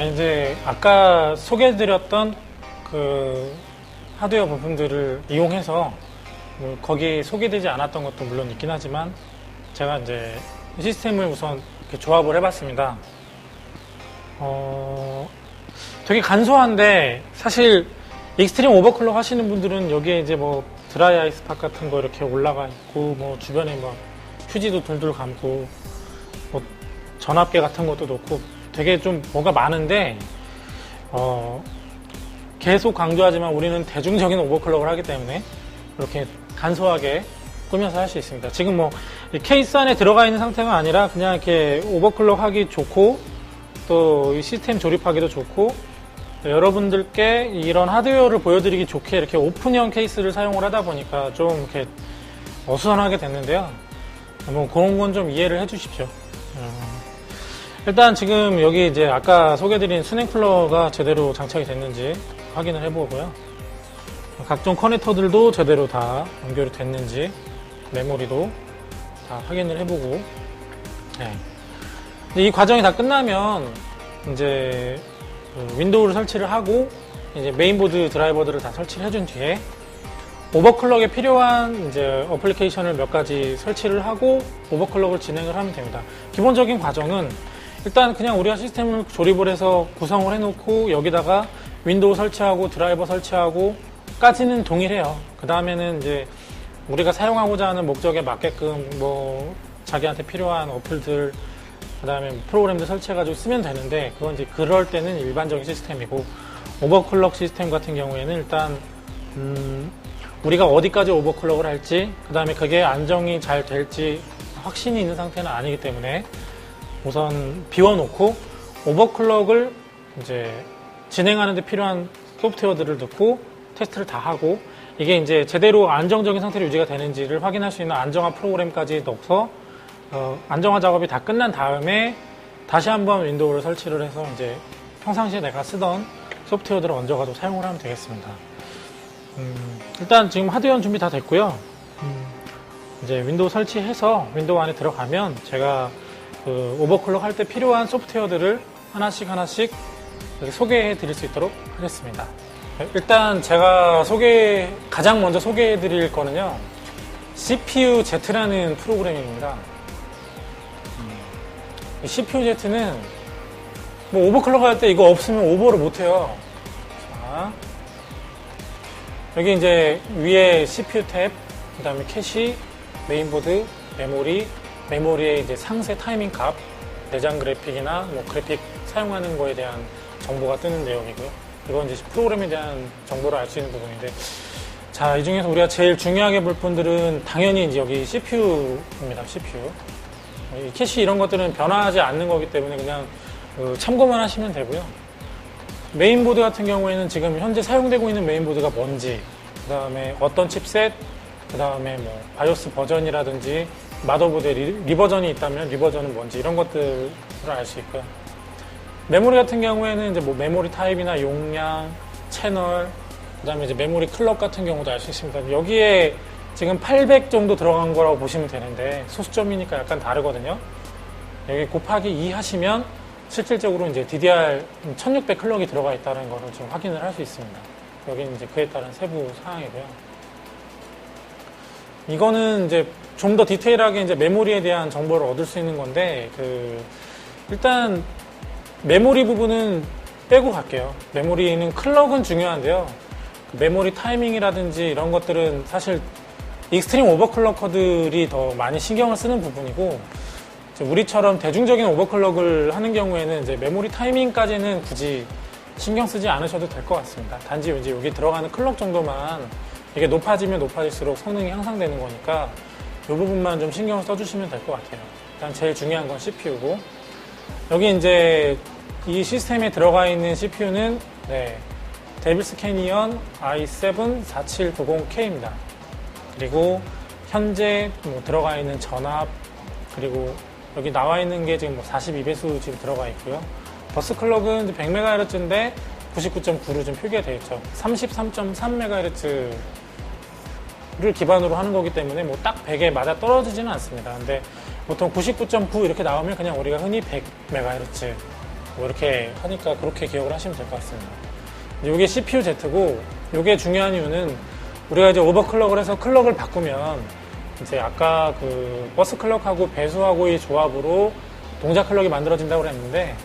이제 아까 소개해드렸던 그 하드웨어 부품들을 이용해서 뭐 거기 소개되지 않았던 것도 물론 있긴 하지만 제가 이제 시스템을 우선 이렇게 조합을 해봤습니다. 되게 간소한데 사실 익스트림 오버클럭 하시는 분들은 여기에 이제 뭐 드라이 아이스팍 같은 거 이렇게 올라가 있고 뭐 주변에 막 휴지도 둘둘 감고 뭐 전압계 같은 것도 놓고 되게 좀 뭐가 많은데 계속 강조하지만 우리는 대중적인 오버클럭을 하기 때문에 이렇게 간소하게 꾸며서 할 수 있습니다. 지금 뭐 케이스 안에 들어가 있는 상태가 아니라 그냥 이렇게 오버클럭 하기 좋고 또 이 시스템 조립하기도 좋고 여러분들께 이런 하드웨어를 보여드리기 좋게 이렇게 오픈형 케이스를 사용을 하다 보니까 좀 이렇게 어수선하게 됐는데요. 뭐 그런 건 좀 이해를 해 주십시오. 일단 지금 여기 이제 아까 소개드린 수냉 쿨러가 제대로 장착이 됐는지 확인을 해보고요. 각종 커넥터들도 제대로 다 연결이 됐는지 메모리도 다 확인을 해보고 네. 이 과정이 다 끝나면 이제 윈도우를 설치를 하고 이제 메인보드 드라이버들을 다 설치를 해준 뒤에 오버클럭에 필요한 이제 어플리케이션을 몇 가지 설치를 하고 오버클럭을 진행을 하면 됩니다. 기본적인 과정은 일단 그냥 우리가 시스템을 조립을 해서 구성을 해놓고 여기다가 윈도우 설치하고 드라이버 설치하고 까지는 동일해요. 그 다음에는 이제 우리가 사용하고자 하는 목적에 맞게끔 뭐 자기한테 필요한 어플들 그 다음에 프로그램들 설치해가지고 쓰면 되는데 그건 이제 그럴 때는 일반적인 시스템이고 오버클럭 시스템 같은 경우에는 일단 우리가 어디까지 오버클럭을 할지 그 다음에 그게 안정이 잘 될지 확신이 있는 상태는 아니기 때문에 우선 비워놓고 오버클럭을 이제 진행하는 데 필요한 소프트웨어들을 넣고 테스트를 다 하고 이게 이제 제대로 안정적인 상태로 유지가 되는지를 확인할 수 있는 안정화 프로그램까지 넣어서 안정화 작업이 다 끝난 다음에 다시 한번 윈도우를 설치를 해서 이제 평상시에 내가 쓰던 소프트웨어들을 얹어가지고 사용을 하면 되겠습니다. 일단 지금 하드웨어는 준비 다 됐고요. 이제 윈도우 설치해서 윈도우 안에 들어가면 제가 그 오버클럭 할 때 필요한 소프트웨어들을 하나씩 소개해 드릴 수 있도록 하겠습니다. 일단 제가 가장 먼저 소개해 드릴 거는요, CPU Z라는 프로그램입니다. 이 CPU Z는 뭐 오버클럭 할 때 이거 없으면 오버를 못 해요. 자, 여기 이제 위에 CPU 탭, 그 다음에 캐시, 메인보드, 메모리의 이제 상세 타이밍 값, 내장 그래픽이나 뭐 그래픽 사용하는 거에 대한 정보가 뜨는 내용이고요. 이건 이제 프로그램에 대한 정보를 알 수 있는 부분인데, 자, 이 중에서 우리가 제일 중요하게 볼 분들은 당연히 이제 여기 CPU입니다. CPU. 이 캐시 이런 것들은 변화하지 않는 거기 때문에 그냥 참고만 하시면 되고요. 메인보드 같은 경우에는 지금 현재 사용되고 있는 메인보드가 뭔지, 그 다음에 어떤 칩셋, 그 다음에 뭐 바이오스 버전이라든지 마더보드에 리버전이 있다면 리버전은 뭔지 이런 것들을 알 수 있고요. 메모리 같은 경우에는 이제 뭐 메모리 타입이나 용량, 채널, 그 다음에 이제 메모리 클럭 같은 경우도 알 수 있습니다. 여기에 지금 800 정도 들어간 거라고 보시면 되는데 소수점이니까 약간 다르거든요. 여기 곱하기 2 하시면 실질적으로 이제 DDR 1600 클럭이 들어가 있다는 거를 지금 확인을 할 수 있습니다. 여기는 이제 그에 따른 세부 사항이고요. 이거는 이제 좀 더 디테일하게 이제 메모리에 대한 정보를 얻을 수 있는 건데, 일단 메모리 부분은 빼고 갈게요. 메모리는 클럭은 중요한데요. 메모리 타이밍이라든지 이런 것들은 사실 익스트림 오버클럭커들이 더 많이 신경을 쓰는 부분이고, 우리처럼 대중적인 오버클럭을 하는 경우에는 이제 메모리 타이밍까지는 굳이 신경 쓰지 않으셔도 될 것 같습니다. 단지 이제 여기 들어가는 클럭 정도만 이게 높아지면 높아질수록 성능이 향상되는 거니까 이 부분만 좀 신경을 써주시면 될 것 같아요. 일단 제일 중요한 건 CPU고, 여기 이제 이 시스템에 들어가 있는 CPU는 데빌스 캐니언 i7-4790K입니다. 그리고 현재 뭐 들어가 있는 전압, 그리고 여기 나와 있는 게 지금 뭐 42배수 지금 들어가 있고요. 버스 클럭은 100MHz인데 99.9로 좀 표기가 되어 있죠. 33.3MHz를 기반으로 하는 거기 때문에 뭐 딱 100에 맞아 떨어지지는 않습니다. 근데 보통 99.9 이렇게 나오면 그냥 우리가 흔히 100MHz 뭐 이렇게 하니까 그렇게 기억을 하시면 될 것 같습니다. 이게 CPU-Z고, 이게 중요한 이유는 우리가 이제 오버클럭을 해서 클럭을 바꾸면 이제 아까 그 버스 클럭하고 배수하고의 조합으로 동작 클럭이 만들어진다고 그랬는데,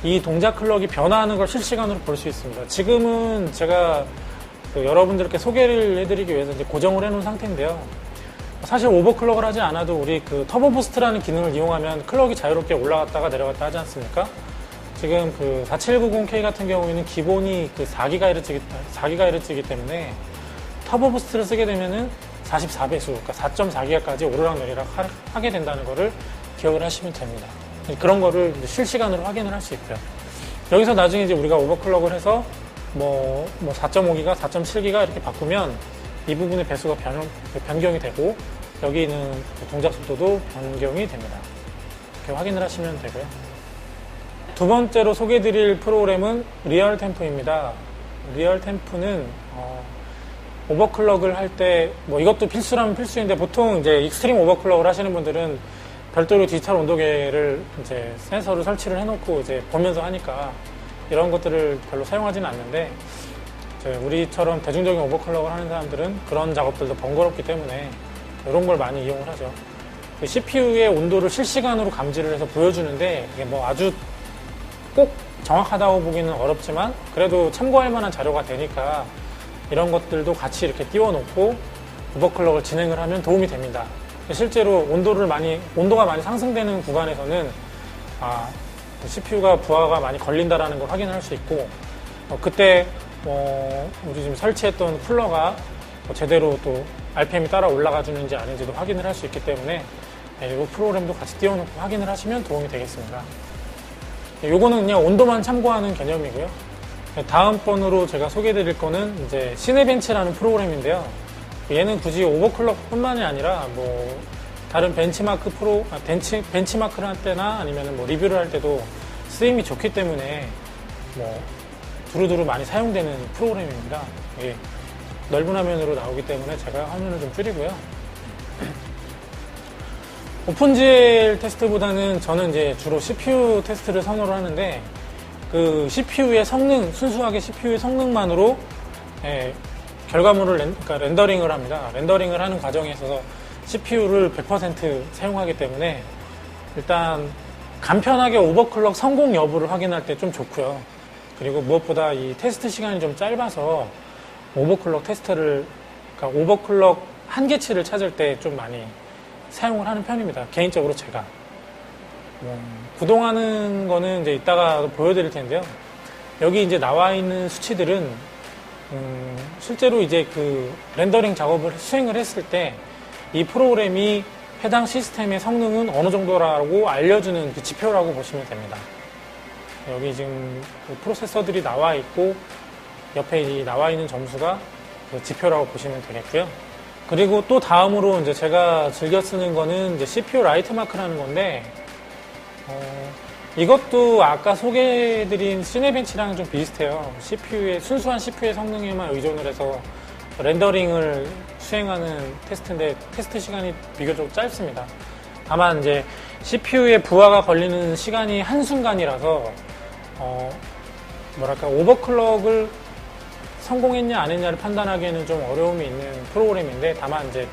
이 동작 클럭이 변화하는 걸 실시간으로 볼 수 있습니다. 지금은 제가 그 여러분들께 소개를 해드리기 위해서 이제 고정을 해놓은 상태인데요. 사실 오버클럭을 하지 않아도 우리 그 터보 부스트라는 기능을 이용하면 클럭이 자유롭게 올라갔다가 내려갔다 하지 않습니까? 지금 그 4790K 같은 경우에는 기본이 그 4GHz이기 때문에 터보 부스트를 쓰게 되면은 44배수, 그러니까 4.4GHz까지 오르락내리락 하게 된다는 거를 기억을 하시면 됩니다. 그런 거를 실시간으로 확인을 할 수 있고요. 여기서 나중에 이제 우리가 오버클럭을 해서 뭐 4.5기가, 4.7기가 이렇게 바꾸면 이 부분의 배수가 변경이 되고, 여기는 동작 속도도 변경이 됩니다. 이렇게 확인을 하시면 되고요. 두 번째로 소개해드릴 프로그램은 리얼 템프입니다. 리얼 템프는 오버클럭을 할 때, 뭐 이것도 필수라면 필수인데, 보통 이제 익스트림 오버클럭을 하시는 분들은 별도로 디지털 온도계를 이제 센서를 설치를 해놓고 이제 보면서 하니까 이런 것들을 별로 사용하지는 않는데, 우리처럼 대중적인 오버클럭을 하는 사람들은 그런 작업들도 번거롭기 때문에 이런 걸 많이 이용을 하죠. 그 CPU의 온도를 실시간으로 감지를 해서 보여주는데, 이게 뭐 아주 꼭 정확하다고 보기는 어렵지만 그래도 참고할 만한 자료가 되니까 이런 것들도 같이 이렇게 띄워놓고 오버클럭을 진행을 하면 도움이 됩니다. 실제로 온도가 많이 상승되는 구간에서는 CPU가 부하가 많이 걸린다라는 걸 확인할 수 있고, 그때 우리 지금 설치했던 쿨러가 제대로 또 RPM이 따라 올라가 주는지 아닌지도 확인을 할 수 있기 때문에 이 프로그램도 같이 띄워놓고 확인을 하시면 도움이 되겠습니다. 요거는 그냥 온도만 참고하는 개념이고요. 다음번으로 제가 소개해드릴 거는 이제 시네벤치라는 프로그램인데요. 얘는 굳이 오버클럭뿐만이 아니라 뭐 다른 벤치마크를 할 때나 아니면 뭐 리뷰를 할 때도 쓰임이 좋기 때문에 뭐 두루두루 많이 사용되는 프로그램입니다. 이게 넓은 화면으로 나오기 때문에 제가 화면을 좀 줄이고요. 오픈GL 테스트보다는 저는 이제 주로 CPU 테스트를 선호를 하는데, 그 CPU의 성능, 순수하게 CPU의 성능만으로 결과물을 그러니까 렌더링을 합니다. 렌더링을 하는 과정에 있어서 CPU를 100% 사용하기 때문에 일단 간편하게 오버클럭 성공 여부를 확인할 때 좀 좋고요. 그리고 무엇보다 이 테스트 시간이 좀 짧아서 오버클럭 그러니까 오버클럭 한계치를 찾을 때 좀 많이 사용을 하는 편입니다. 개인적으로 제가. 구동하는 거는 이제 이따가 보여드릴 텐데요. 여기 이제 나와 있는 수치들은, 실제로 이제 그 렌더링 작업을 수행을 했을 때 이 프로그램이 해당 시스템의 성능은 어느 정도라고 알려주는 그 지표라고 보시면 됩니다. 여기 지금 그 프로세서들이 나와 있고, 옆에 나와 있는 점수가 그 지표라고 보시면 되겠고요. 그리고 또 다음으로 이제 제가 즐겨 쓰는 거는 이제 CPU 라이트 마크라는 건데, 이것도 아까 소개해드린 시네벤치랑 좀 비슷해요. 순수한 CPU의 성능에만 의존을 해서 렌더링을 수행하는 테스트인데, 테스트 시간이 비교적 짧습니다. 다만 이제 CPU의 부하가 걸리는 시간이 한순간이라서, 오버클럭을 성공했냐 안 했냐를 판단하기에는 좀 어려움이 있는 프로그램인데, 다만 이제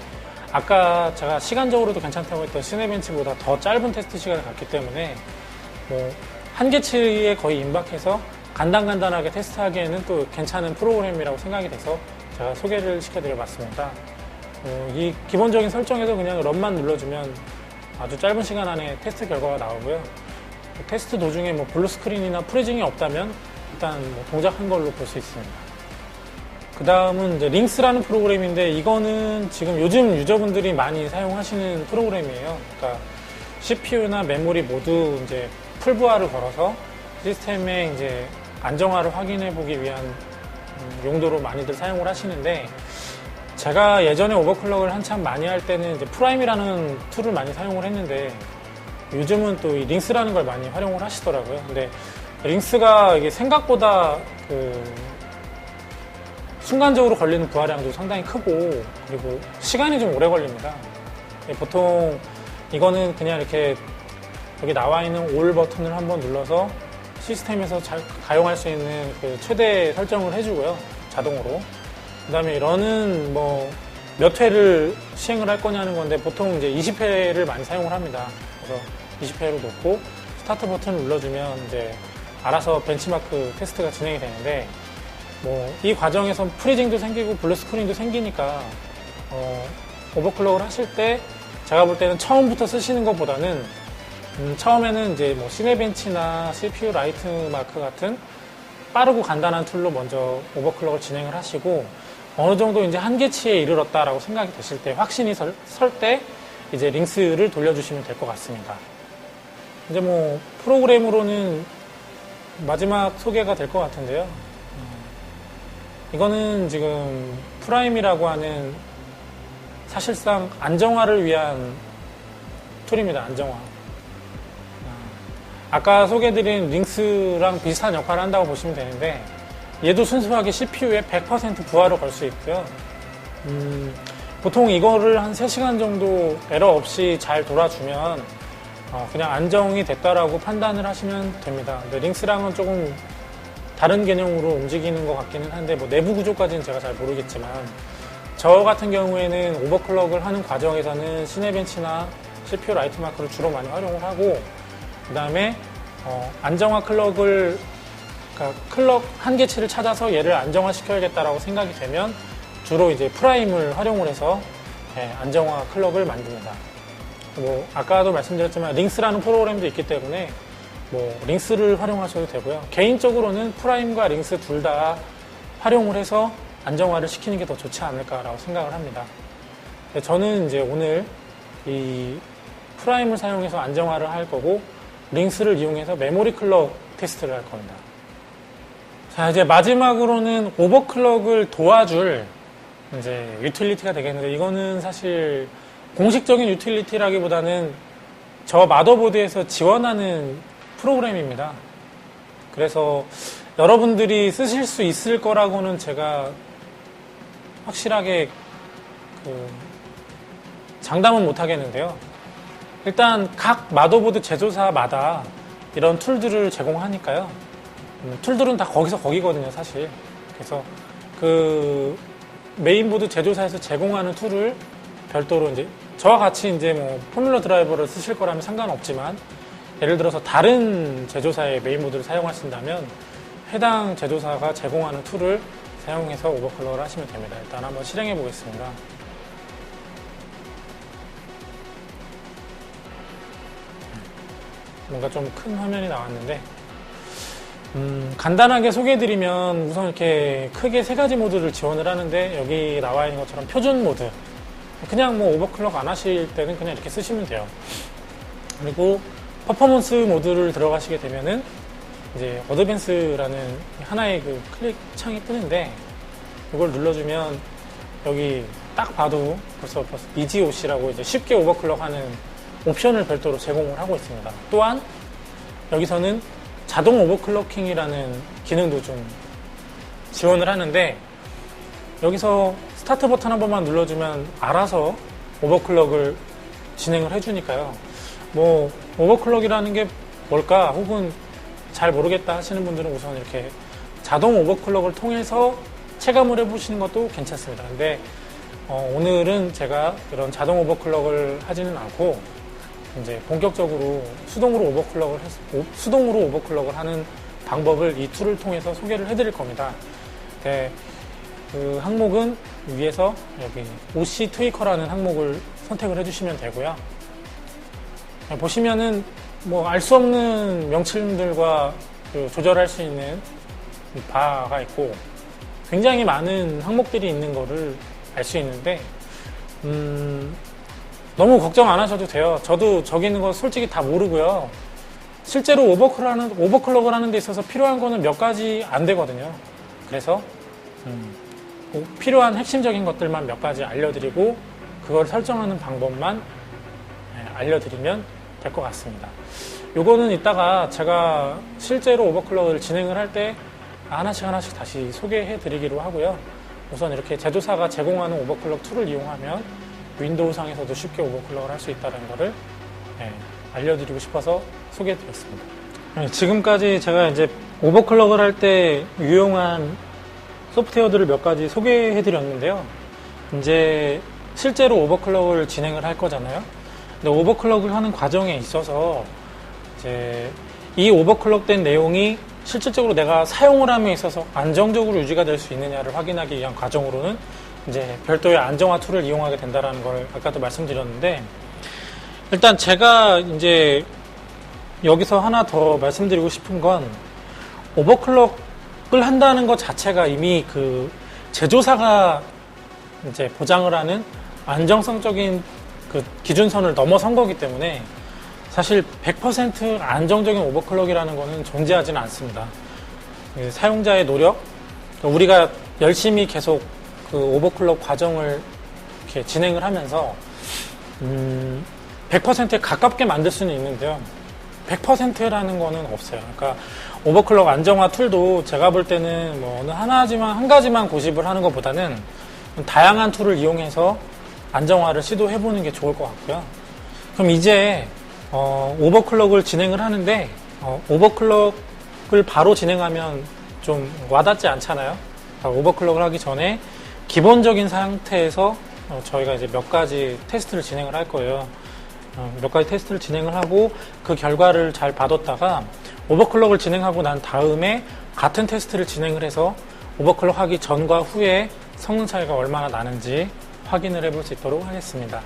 아까 제가 시간적으로도 괜찮다고 했던 시네벤치보다 더 짧은 테스트 시간을 갖기 때문에 뭐 한계치에 거의 임박해서 간단하게 테스트하기에는 또 괜찮은 프로그램이라고 생각이 돼서 제가 소개를 시켜드려봤습니다. 이 기본적인 설정에서 그냥 런만 눌러주면 아주 짧은 시간 안에 테스트 결과가 나오고요. 테스트 도중에 뭐 블루 스크린이나 프리징이 없다면 일단 뭐 동작한 걸로 볼 수 있습니다. 그 다음은 이제 링스라는 프로그램인데, 이거는 지금 요즘 유저분들이 많이 사용하시는 프로그램이에요. 그러니까 CPU나 메모리 모두 이제 풀부하를 걸어서 시스템의 이제 안정화를 확인해 보기 위한 용도로 많이들 사용을 하시는데, 제가 예전에 오버클럭을 한참 많이 할 때는 이제 프라임이라는 툴을 많이 사용을 했는데, 요즘은 또 이 링스라는 걸 많이 활용을 하시더라고요. 근데 링스가 이게 생각보다 순간적으로 걸리는 부하량도 상당히 크고, 그리고 시간이 좀 오래 걸립니다. 보통 이거는 그냥 이렇게 여기 나와 있는 올 버튼을 한번 눌러서 시스템에서 가용할 수 있는 그 최대 설정을 해주고요. 자동으로. 그 다음에 런은 뭐 몇 회를 시행을 할 거냐는 건데 보통 이제 20회를 많이 사용을 합니다. 그래서 20회로 놓고 스타트 버튼을 눌러주면 이제 알아서 벤치마크 테스트가 진행이 되는데 뭐 이 과정에서 프리징도 생기고 블루 스크린도 생기니까 오버클럭을 하실 때 제가 볼 때는 처음부터 쓰시는 것보다는 처음에는 이제 뭐 시네벤치나 CPU 라이트 마크 같은 빠르고 간단한 툴로 먼저 오버클럭을 진행을 하시고 어느 정도 이제 한계치에 이르렀다라고 생각이 되실 때 확신이 설 때 이제 링스를 돌려주시면 될 것 같습니다. 이제 뭐 프로그램으로는 마지막 소개가 될 것 같은데요. 이거는 지금 프라임이라고 하는 사실상 안정화를 위한 툴입니다. 안정화. 아까 소개해드린 링스랑 비슷한 역할을 한다고 보시면 되는데 얘도 순수하게 CPU에 100% 부하를 걸 수 있고요. 보통 이거를 한 3시간 정도 에러 없이 잘 돌아주면 그냥 안정이 됐다라고 판단을 하시면 됩니다. 근데 링스랑은 조금 다른 개념으로 움직이는 것 같기는 한데 뭐 내부 구조까지는 제가 잘 모르겠지만 저 같은 경우에는 오버클럭을 하는 과정에서는 시네벤치나 CPU 라이트 마크를 주로 많이 활용을 하고 그 다음에 안정화 클럭을 그러니까 클럭 한계치를 찾아서 얘를 안정화시켜야겠다라고 생각이 되면 주로 이제 프라임을 활용을 해서 안정화 클럭을 만듭니다. 뭐 아까도 말씀드렸지만 링스라는 프로그램도 있기 때문에 뭐 링스를 활용하셔도 되고요. 개인적으로는 프라임과 링스 둘 다 활용을 해서 안정화를 시키는 게 더 좋지 않을까라고 생각을 합니다. 저는 이제 오늘 이 프라임을 사용해서 안정화를 할 거고 링스를 이용해서 메모리 클럭 테스트를 할 겁니다. 자, 이제 마지막으로는 오버클럭을 도와줄 이제 유틸리티가 되겠는데 이거는 사실 공식적인 유틸리티라기보다는 저 마더보드에서 지원하는 프로그램입니다. 그래서 여러분들이 쓰실 수 있을 거라고는 제가 확실하게 장담은 못 하겠는데요. 일단 각 마더보드 제조사마다 이런 툴들을 제공하니까요. 툴들은 다 거기서 거기거든요, 사실. 그래서 그 메인보드 제조사에서 제공하는 툴을 별도로 이제 저와 같이 이제 뭐 포뮬러 드라이버를 쓰실 거라면 상관없지만 예를 들어서 다른 제조사의 메인보드를 사용하신다면 해당 제조사가 제공하는 툴을 사용해서 오버클럭을 하시면 됩니다. 일단 한번 실행해 보겠습니다. 뭔가 좀 큰 화면이 나왔는데 간단하게 소개해드리면 우선 이렇게 크게 3가지 모드를 지원을 하는데 여기 나와 있는 것처럼 표준 모드 그냥 뭐 오버클럭 안 하실 때는 그냥 이렇게 쓰시면 돼요. 그리고 퍼포먼스 모드를 들어가시게 되면은 이제 어드밴스라는 하나의 그 클릭 창이 뜨는데 이걸 눌러주면 여기 딱 봐도 벌써 EasyOC라고 이제 쉽게 오버클럭하는 옵션을 별도로 제공을 하고 있습니다. 또한 여기서는 자동 오버클럭킹이라는 기능도 좀 지원을 하는데 여기서 스타트 버튼 한 번만 눌러주면 알아서 오버클럭을 진행을 해주니까요. 뭐 오버클럭이라는 게 뭘까 혹은 잘 모르겠다 하시는 분들은 우선 이렇게 자동 오버클럭을 통해서 체감을 해보시는 것도 괜찮습니다. 근데 오늘은 제가 이런 자동 오버클럭을 하지는 않고 이제 본격적으로 수동으로 오버클럭을 하는 방법을 이 툴을 통해서 소개를 해드릴 겁니다. 네, 그 항목은 위에서 여기 OC 트위커라는 항목을 선택을 해주시면 되고요. 보시면은 뭐 알 수 없는 명칭들과 그 조절할 수 있는 바가 있고 굉장히 많은 항목들이 있는 거를 알 수 있는데 너무 걱정 안 하셔도 돼요. 저도 저기 있는 거 솔직히 다 모르고요. 실제로 오버클럭을 하는 데 있어서 필요한 거는 몇 가지 안 되거든요. 그래서 필요한 핵심적인 것들만 몇 가지 알려드리고 그걸 설정하는 방법만 알려드리면 될 것 같습니다. 요거는 이따가 제가 실제로 오버클럭을 진행을 할 때 하나씩 다시 소개해 드리기로 하고요. 우선 이렇게 제조사가 제공하는 오버클럭 툴을 이용하면 윈도우상에서도 쉽게 오버클럭을 할 수 있다는 것을 알려드리고 싶어서 소개해 드렸습니다. 네, 지금까지 제가 이제 오버클럭을 할 때 유용한 소프트웨어들을 몇 가지 소개해 드렸는데요. 이제 실제로 오버클럭을 진행을 할 거잖아요. 근데 오버클럭을 하는 과정에 있어서 이제 이 오버클럭 된 내용이 실질적으로 내가 사용을 함에 있어서 안정적으로 유지가 될 수 있느냐를 확인하기 위한 과정으로는 이제 별도의 안정화 툴을 이용하게 된다는 걸 아까도 말씀드렸는데, 일단 제가 이제 여기서 하나 더 말씀드리고 싶은 건, 오버클럭을 한다는 것 자체가 이미 그 제조사가 이제 보장을 하는 안정성적인 그 기준선을 넘어선 거기 때문에 사실 100% 안정적인 오버클럭이라는 거는 존재하지는 않습니다. 사용자의 노력, 우리가 열심히 계속 그 오버클럭 과정을 이렇게 진행을 하면서 100%에 가깝게 만들 수는 있는데요. 100%라는 거는 없어요. 그러니까 오버클럭 안정화 툴도 제가 볼 때는 뭐 어느 한 가지만 고집을 하는 것보다는 다양한 툴을 이용해서 안정화를 시도해보는 게 좋을 것 같고요. 그럼 이제 오버클럭을 진행을 하는데 오버클럭을 바로 진행하면 좀 와닿지 않잖아요. 오버클럭을 하기 전에 기본적인 상태에서 저희가 이제 몇 가지 테스트를 진행을 할 거예요. 몇 가지 테스트를 진행을 하고 그 결과를 잘 받았다가 오버클럭을 진행하고 난 다음에 같은 테스트를 진행을 해서 오버클럭 하기 전과 후에 성능 차이가 얼마나 나는지 확인을 해볼 수 있도록 하겠습니다.